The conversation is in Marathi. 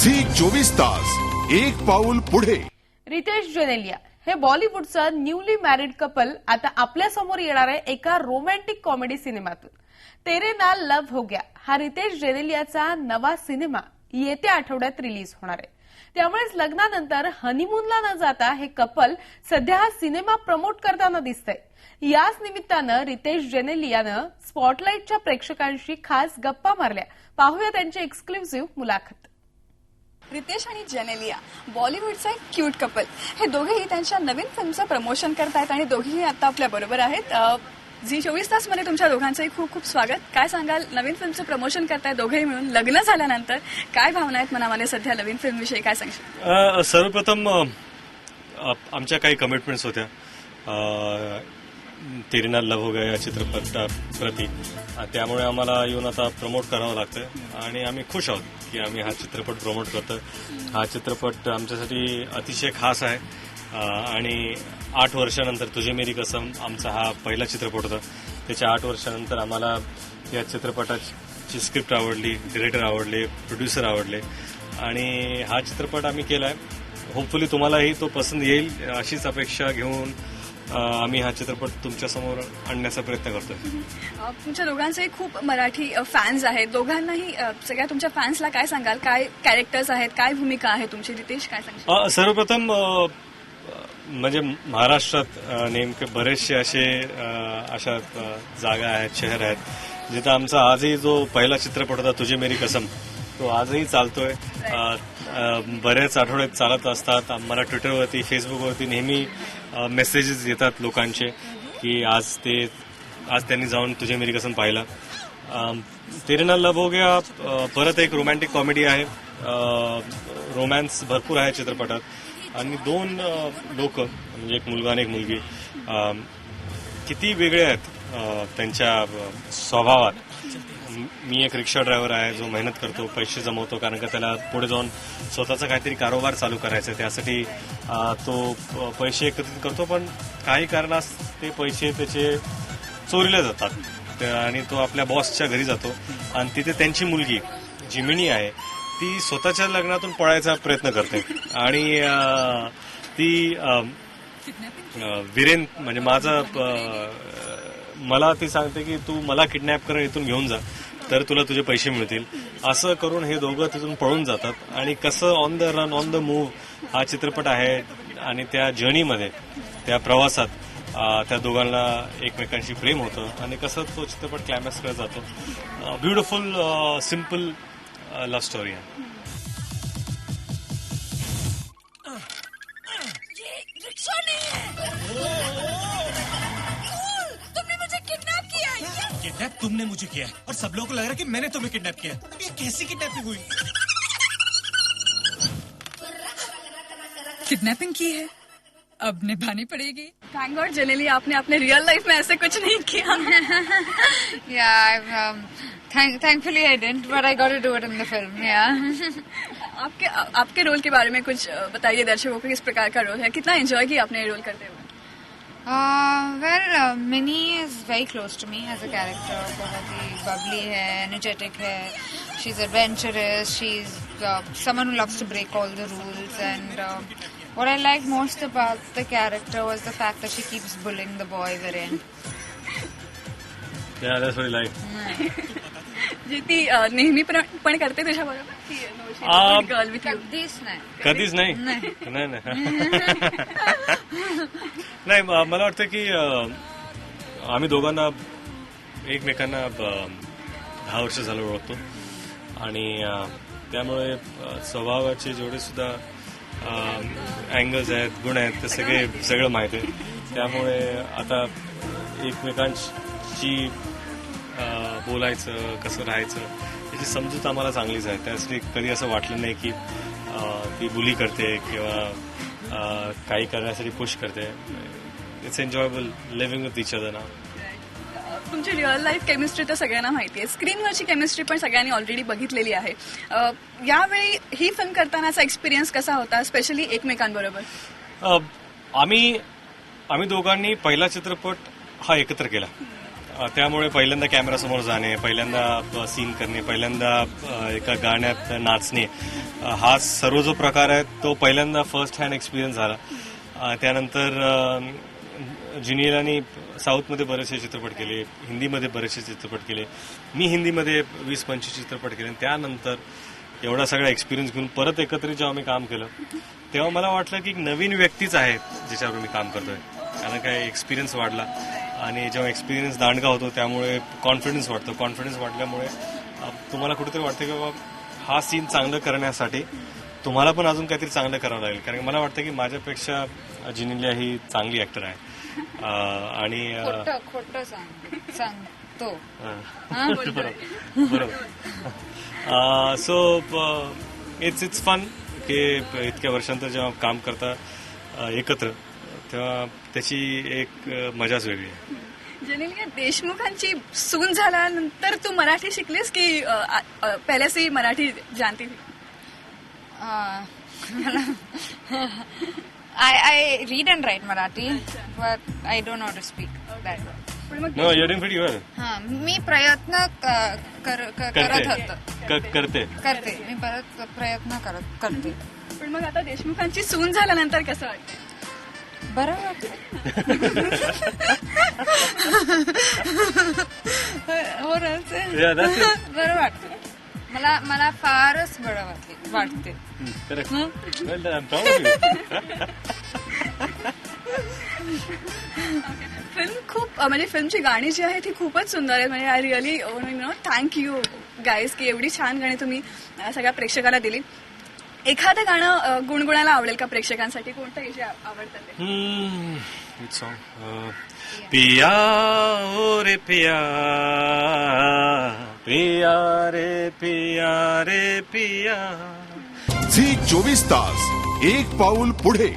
झी 24 तास एक पाऊल पुढे. रितेश जेनेलिया हे बॉलिवूडचं न्यूली मॅरिड कपल आता आपल्या समोर येणार आहे एका रोमॅन्टिक कॉमेडी सिनेमातून. तेरे नाल लव्ह हो गया हा रितेश जेनेलियाचा नवा सिनेमा येत्या आठवड्यात रिलीज होणार आहे. त्यामुळेच लग्नानंतर हनीमूनला न जाता हे कपल सध्या हा सिनेमा प्रमोट करताना दिसतंय. याच निमित्तानं रितेश जेनेलियानं स्पॉटलाईटच्या प्रेक्षकांशी खास गप्पा मारल्या. पाहूया त्यांची एक्सक्लुझिव्ह मुलाखत. रितेश आणि जेनेलिया बॉलिवूडचा एक क्यूट कपल. हे दोघेही त्यांच्या नवीन फिल्मचं प्रमोशन करतायत आणि दोघेही आता आपल्या बरोबर आहेत. झी 24 तास मध्ये तुमच्या दोघांचंही खूप खूप स्वागत. काय सांगाल, नवीन फिल्मचं प्रमोशन करताय दोघेही मिळून, लग्न झाल्यानंतर काय भावना आहेत मनामध्ये सध्या नवीन फिल्मविषयी, काय सांगशील? सर्वप्रथम आमच्या काही कमिटमेंट्स होत्या तेरे नाल लव्ह हो गया या चित्रपटाप्रती. त्यामुळे आम्हाला येऊन आता प्रमोट करावं लागतं आणि आम्ही खुश आहोत की आम्ही हा चित्रपट प्रमोट करतोय. हा चित्रपट आमच्यासाठी अतिशय खास आहे आणि 8 वर्षानंतर तुझे मेरी कसम आमचा हा पहिला चित्रपट होता. त्याच्या 8 वर्षानंतर आम्हाला या चित्रपटाची स्क्रिप्ट आवडली, डिरेक्टर आवडले, प्रोड्युसर आवडले आणि हा चित्रपट आम्ही केलाय. होपफुली तुम्हालाही तो पसंत येईल अशीच अपेक्षा घेऊन आम्ही हा चित्रपट तुमच्यासमोर आणण्याचा प्रयत्न करतोय. तुमच्या दोघांचे खूप मराठी फॅन्स आहेत. दोघांनाही सगळ्या तुमच्या फॅन्सला काय सांगाल, काय कॅरेक्टर्स आहेत, काय भूमिका आहे तुमची? रितेश, काय सांगाल? सर्वप्रथम म्हणजे महाराष्ट्रात नेमके बरेचसे अशा जागा आहेत, शहर आहेत जिथं आमचा आजही जो पहिला चित्रपट होता तुझे मेरी कसम तो आजही चालतोय. बरेच आठवड्यात चालत असतात. आम्हाला ट्विटरवरती, फेसबुकवरती नेहमी मेसेजेस येतात लोकांचे की आज त्यांनी जाऊन तुझे मेरी कसम पाहिला. तेरे नाल लव्ह हो गया परत एक रोमॅन्टिक कॉमेडी आहे. रोमॅन्स भरपूर आहे चित्रपटात आणि 2 लोक म्हणजे एक मुलगा आणि एक मुलगी किती वेगळे आहेत त्यांच्या स्वभावात. मी एक रिक्षा ड्रायव्हर आहे जो मेहनत करतो, पैसे जमवतो, कारण का त्याला पुढे जाऊन स्वतःचा काहीतरी कारोबार चालू करायचा आहे. त्यासाठी तो पैसे एकत्रित करतो, पण काही कारणास ते पैसे त्याचे चोरीले जातात आणि तो आपल्या बॉसच्या घरी जातो आणि तिथे त्यांची मुलगी जिमिनी आहे ती स्वतःच्या लग्नातून पळायचा प्रयत्न करते आणि ती वीरेन म्हणजे मला ती सांगते की तू मला किडनॅप करून इथून घेऊन जा तर तुला तुझे पैसे मिळतील. असं करून हे दोघं तिथून पळून जातात आणि कसं on the run on the move हा चित्रपट आहे आणि त्या जर्नीमध्ये, त्या प्रवासात त्या दोघांना एकमेकांशी प्रेम होतं आणि कसं तो चित्रपट क्लायमॅक्सकडे जातो. ब्युटिफुल सिम्पल लव्ह स्टोरी आहे. किडनैप तुमने मुझे किया है और सब लोगों को लग रहा है कि मैंने तुम्हें किडनैप किया है. ये कैसी किडनैपिंग हुई? किडनैपिंग की है, अब निभानी पड़ेगी. थैंक गॉड जेनेलिया, आपने अपने रियल लाइफ में ऐसे कुछ नहीं KIA. Thankfully I didn't, but I got to do it in the film. Yeah. आपके रोल के बारे में कुछ बताइए दर्शकों को, किस प्रकार का रोल है, कितना एंजॉय किया आपने रोल करते हुए? Minnie is very close to me as a character. बहुत ही bubbly है, energetic है. She's adventurous. She's someone who loves to break all the rules. And what I liked most about the character was the fact that she keeps bullying the boy Viren. Yeah, that's what I like. जी ती नेहमी पण करते त्याच्याबरोबर गर्ल विथ यू? कधीच नाही. नाही, मला वाटतं की आम्ही दोघांना एकमेकांना 10 वर्ष झालं ओळखतो आणि त्यामुळे स्वभावाचे जेवढे सुद्धा अँगल्स आहेत, गुण आहेत, ते सगळं माहिती आहे. त्यामुळे आता एकमेकांची बोलायचं, कसं राहायचं याची समजूत आम्हाला चांगलीच आहे. त्यासाठी कधी असं वाटलं नाही की ती बुली करते किंवा काही करण्यासाठी पुश करते. It's enjoyable living with each other now. तुमची रिअल लाईफ केमिस्ट्री तर सगळ्यांना माहिती आहे, स्क्रीनवरची केमिस्ट्री पण सगळ्यांनी ऑलरेडी बघितलेली आहे. यावेळी ही फिल्म करतानाचा एक्सपिरियन्स कसा होता, स्पेशली एकमेकांबरोबर? आम्ही दोघांनी पहिला चित्रपट हा एकत्र केला त्यामुळे पहिल्यांदा कॅमेरासमोर जाणे, पहिल्यांदा सीन करणे, पहिल्यांदा एका गाण्यात नाचणे, हा सर्व जो प्रकार आहे तो पहिल्यांदा फर्स्ट हँड एक्सपिरियन्स झाला. त्यानंतर जिनियलानी साऊथमध्ये बरेचसे चित्रपट केले, हिंदीमध्ये बरेचसे चित्रपट केले, मी हिंदीमध्ये 20-25 चित्रपट केले. त्यानंतर एवढा सगळा एक्सपिरियन्स घेऊन परत एकत्रित जेव्हा मी काम केलं तेव्हा मला वाटलं की नवीन व्यक्तीच आहे ज्याच्यावर मी काम करतोय, कारण काय एक्सपिरियन्स वाढला. आणि जेव्हा एक्सपिरियन्स दांडगा होतो त्यामुळे कॉन्फिडन्स वाढतो. कॉन्फिडन्स वाढल्यामुळे तुम्हाला कुठेतरी वाटतं की बाबा हा सीन चांगलं करण्यासाठी तुम्हाला पण अजून काहीतरी चांगलं करावं लागेल, कारण मला वाटतं की माझ्यापेक्षा जिनिलिया ही चांगली ऍक्टर आहे. आणि खोटं सांगतो. बरोबर. सो इट्स फन की इतक्या वर्षांतर जेव्हा काम करता एकत्र तेव्हा त्याची एक मजाच वेगळी आहे. जेनेलिया, देशमुखांची सून झाल्यानंतर तू मराठी शिकलीस की पहिले से ही मराठी जानती थी? I read and write Marathi, but I don't know how to speak that. No you didn't very well. हाँ, मी प्रयत्न करत होतो. करते मी प्रयत्न करते. पण मग आता देशमुखांची सून झाल्यानंतर कसं वाटतं? बरं वाटतं. Yeah, that's it. बरं वाटतं. मला फारच बरं वाटते. Correct. Well done. I'm proud of you. Film खूप म्हणजे फिल्मची गाणी जी आहे ती खूपच सुंदर आहे. म्हणजे I really thank you guys की एवढी छान गाणी तुम्ही सगळ्या प्रेक्षकाला दिली. एखादं गाणं गुणगुणायला आवडेल का प्रेक्षकांसाठी? कोणतं जे आवडतं ते? Which song? पिया ओ रे पिया, पिया रे पिया रे पिया. झी 24 तास एक पाऊल पुढे.